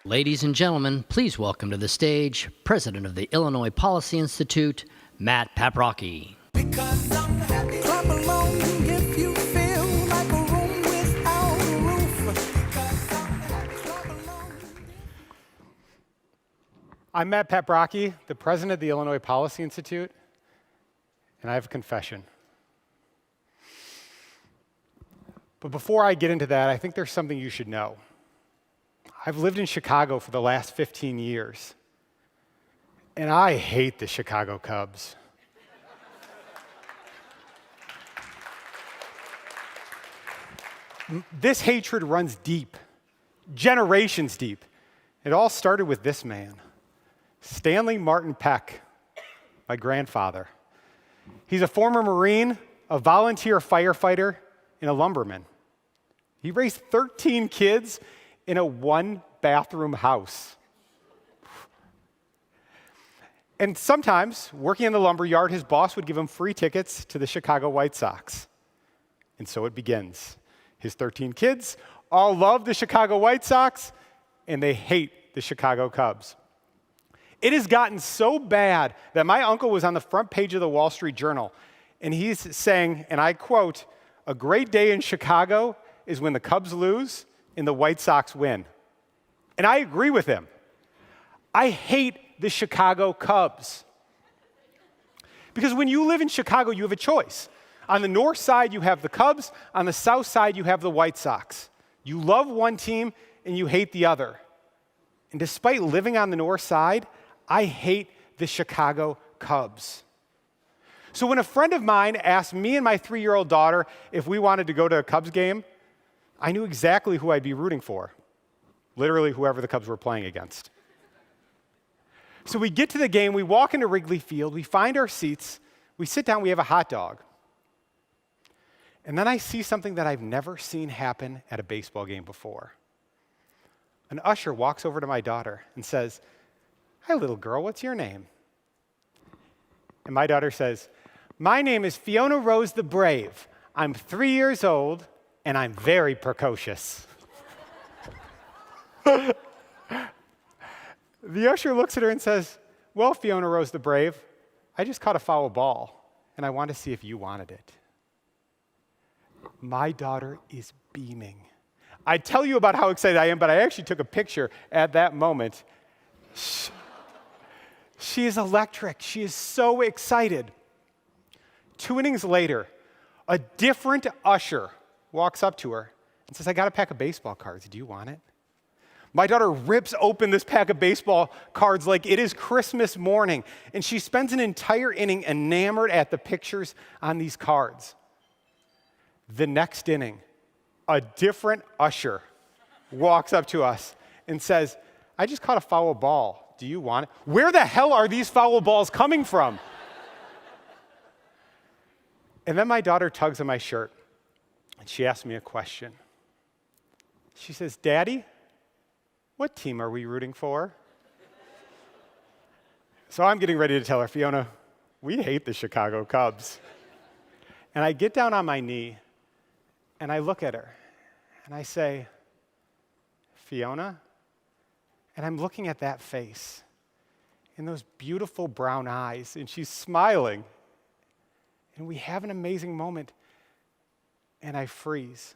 Ladies and gentlemen, please welcome to the stage President of the Illinois Policy Institute, Matt Paprocki. Because I'm happy. Clap along if you feel like a room without a roof. Because I'm happy. Clap along. I'm Matt Paprocki, the president of the Illinois Policy Institute, and I have a confession. But before I get into that, I think there's something you should know. I've lived in Chicago for the last 15 years, and I hate the Chicago Cubs. This hatred runs deep, generations deep. It all started with this man, Stanley Martin Peck, my grandfather. He's a former Marine, a volunteer firefighter, and a lumberman. He raised 13 kids in a one-bathroom house. And sometimes, working in the lumber yard, his boss would give him free tickets to the Chicago White Sox. And so it begins. His 13 kids all love the Chicago White Sox, and they hate the Chicago Cubs. It has gotten so bad that my uncle was on the front page of the Wall Street Journal, and he's saying, and I quote, "A great day in Chicago is when the Cubs lose and the White Sox win." And I agree with him. I hate the Chicago Cubs. Because when you live in Chicago, you have a choice. On the north side, you have the Cubs. On the south side, you have the White Sox. You love one team and you hate the other. And despite living on the north side, I hate the Chicago Cubs. So when a friend of mine asked me and my 3-year-old daughter if we wanted to go to a Cubs game, I knew exactly who I'd be rooting for. Literally whoever the Cubs were playing against. So we get to the game, we walk into Wrigley Field, we find our seats, we sit down, we have a hot dog. And then I see something that I've never seen happen at a baseball game before. An usher walks over to my daughter and says, "Hi, little girl, what's your name?" And my daughter says, "My name is Fiona Rose the Brave. I'm 3 years old, and I'm very precocious." The usher looks at her and says, "Well, Fiona Rose the Brave, I just caught a foul ball, and I want to see if you wanted it." My daughter is beaming. I tell you about how excited I am, but I actually took a picture at that moment. She is electric. She is so excited. 2 innings later, a different usher walks up to her and says, "I got a pack of baseball cards. Do you want it?" My daughter rips open this pack of baseball cards like it is Christmas morning, and she spends an entire inning enamored at the pictures on these cards. The next inning, a different usher walks up to us and says, "I just caught a foul ball. Do you want it?" Where the hell are these foul balls coming from? And then my daughter tugs on my shirt, and she asks me a question. She says, "Daddy, what team are we rooting for?" So I'm getting ready to tell her, "Fiona, we hate the Chicago Cubs." And I get down on my knee, and I look at her, and I say, "Fiona," and I'm looking at that face and those beautiful brown eyes, and she's smiling. And we have an amazing moment, and I freeze.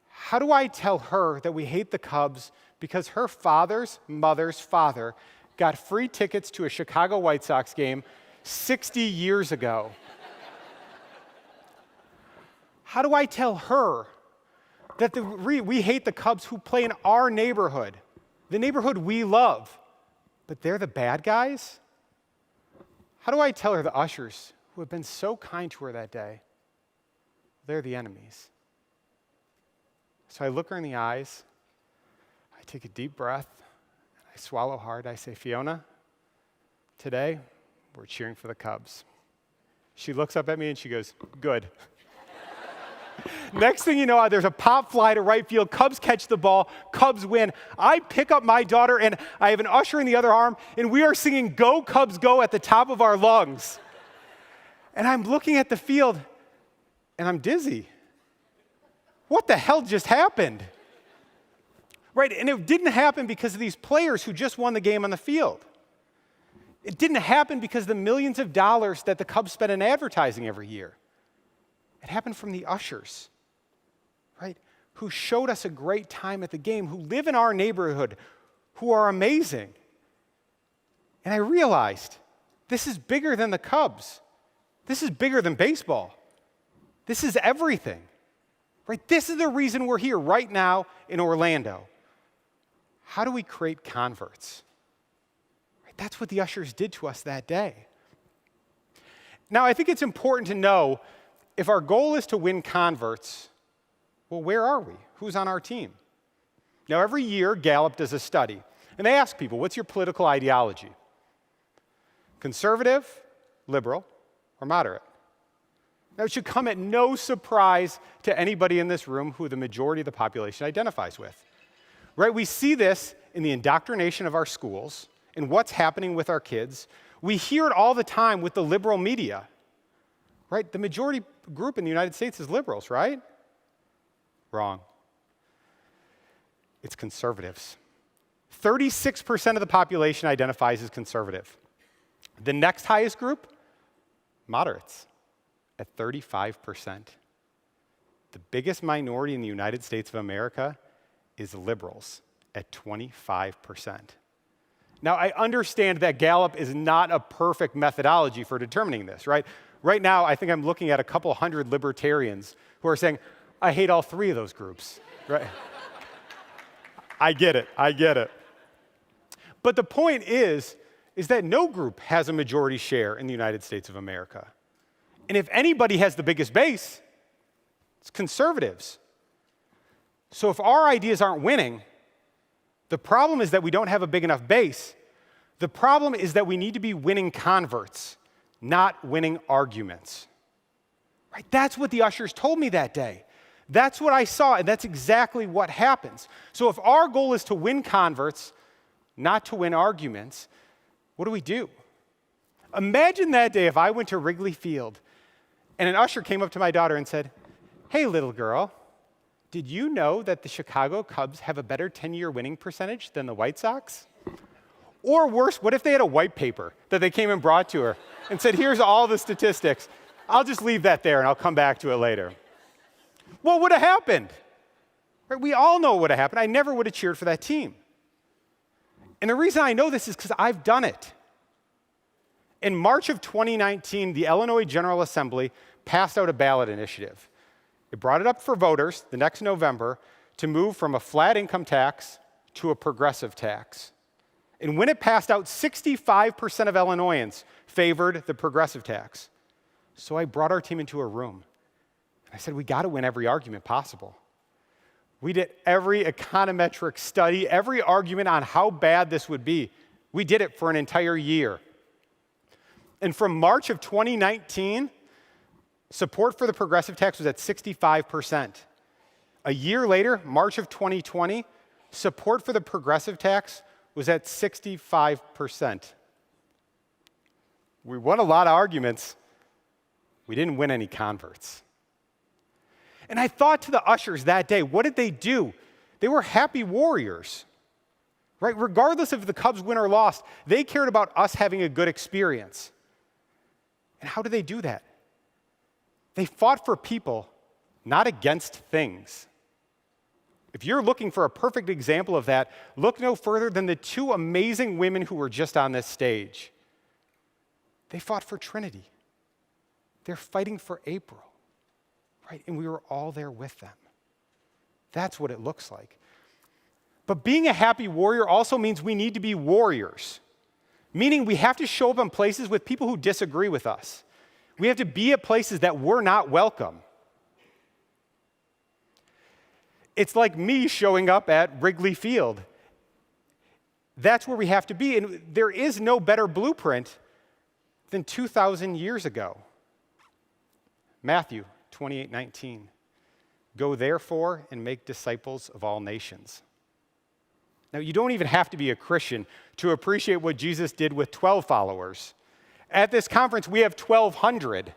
How do I tell her that we hate the Cubs because her father's mother's father got free tickets to a Chicago White Sox game 60 years ago? How do I tell her that we hate the Cubs who play in our neighborhood, the neighborhood we love, but they're the bad guys? How do I tell her the ushers who have been so kind to her that day, they're the enemies? So I look her in the eyes, I take a deep breath, I swallow hard, I say, "Fiona, today we're cheering for the Cubs." She looks up at me and she goes, "Good." Next thing you know, there's a pop fly to right field. Cubs catch the ball. Cubs win. I pick up my daughter, and I have an usher in the other arm, and we are singing "Go Cubs Go" at the top of our lungs. And I'm looking at the field, and I'm dizzy. What the hell just happened? right? And it didn't happen because of these players who just won the game on the field. It didn't happen because of the millions of dollars that the Cubs spend in advertising every year. It happened from the ushers, right? Who showed us a great time at the game, who live in our neighborhood, who are amazing. And I realized this is bigger than the Cubs. This is bigger than baseball. This is everything, right? This is the reason we're here right now in Orlando. How do we create converts? Right? That's what the ushers did to us that day. Now, I think it's important to know if our goal is to win converts, well, where are we? Who's on our team? Now, every year, Gallup does a study, and they ask people, what's your political ideology? Conservative, liberal, or moderate? Now, it should come at no surprise to anybody in this room who the majority of the population identifies with. Right? We see this in the indoctrination of our schools, in what's happening with our kids. We hear it all the time with the liberal media. Right? The majority group in the United States is liberals, right? Wrong. It's conservatives. 36% of the population identifies as conservative. The next highest group, moderates, at 35%. The biggest minority in the United States of America is liberals at 25%. Now, I understand that Gallup is not a perfect methodology for determining this, right? Right now, I think I'm looking at a couple hundred libertarians who are saying, I hate all three of those groups, right? I get it. But the point is that no group has a majority share in the United States of America. And if anybody has the biggest base, it's conservatives. So if our ideas aren't winning, the problem is that we don't have a big enough base. The problem is that we need to be winning converts, not winning arguments. Right? That's what the ushers told me that day. That's what I saw, and that's exactly what happens. So if our goal is to win converts, not to win arguments, what do? Imagine that day if I went to Wrigley Field and an usher came up to my daughter and said, hey, little girl, did you know that the Chicago Cubs have a better 10-year winning percentage than the White Sox? Or worse, what if they had a white paper that they came and brought to her and said, here's all the statistics. I'll just leave that there and I'll come back to it later. What would have happened? Right? We all know what would have happened. I never would have cheered for that team. And the reason I know this is because I've done it. In March of 2019, the Illinois General Assembly passed out a ballot initiative. It brought it up for voters the next November to move from a flat income tax to a progressive tax. And when it passed out, 65% of Illinoisans favored the progressive tax. So I brought our team into a room. And I said, we got to win every argument possible. We did every econometric study, every argument on how bad this would be. We did it for an entire year. And from March of 2019, support for the progressive tax was at 65%. A year later, March of 2020, support for the progressive tax was at 65%. We won a lot of arguments. We didn't win any converts. And I thought to the ushers that day, what did they do? They were happy warriors, right? Regardless of the Cubs win or lost, they cared about us having a good experience. And how did they do that? They fought for people, not against things. If you're looking for a perfect example of that, look no further than the two amazing women who were just on this stage. They fought for Trinity. They're fighting for April, right? And we were all there with them. That's what it looks like. But being a happy warrior also means we need to be warriors, meaning we have to show up in places with people who disagree with us. We have to be at places that we're not welcome. It's like me showing up at Wrigley Field. That's where we have to be, and there is no better blueprint than 2,000 years ago. Matthew 28:19. Go therefore and make disciples of all nations. Now, you don't even have to be a Christian to appreciate what Jesus did with 12 followers. At this conference, we have 1,200.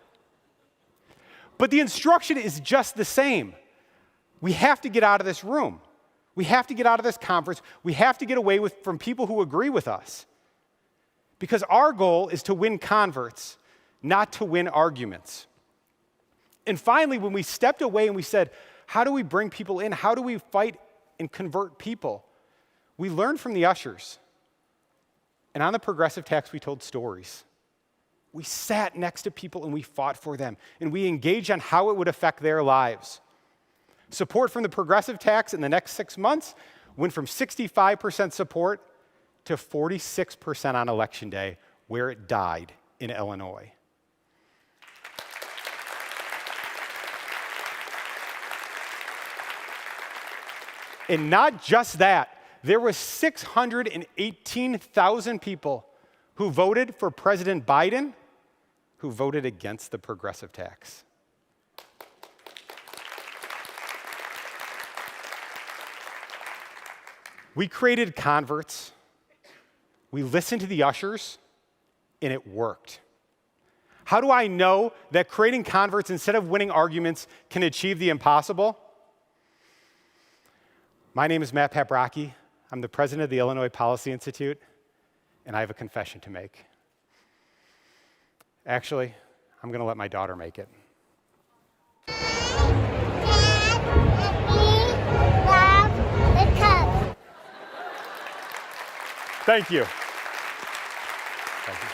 But the instruction is just the same. We have to get out of this room. We have to get out of this conference. We have to get away from people who agree with us. Because our goal is to win converts, not to win arguments. And finally, when we stepped away and we said, how do we bring people in? How do we fight and convert people? We learned from the ushers. And on the progressive tax, we told stories. We sat next to people and we fought for them. And we engaged on how it would affect their lives. Support from the progressive tax in the next 6 months went from 65% support to 46% on Election Day, where it died in Illinois. And not just that, there was 618,000 people who voted for President Biden who voted against the progressive tax. We created converts. We listened to the ushers, and it worked. How do I know that creating converts instead of winning arguments can achieve the impossible? My name is Matt Paprocki. I'm the president of the Illinois Policy Institute, and I have a confession to make. Actually, I'm going to let my daughter make it. Thank you. Thank you.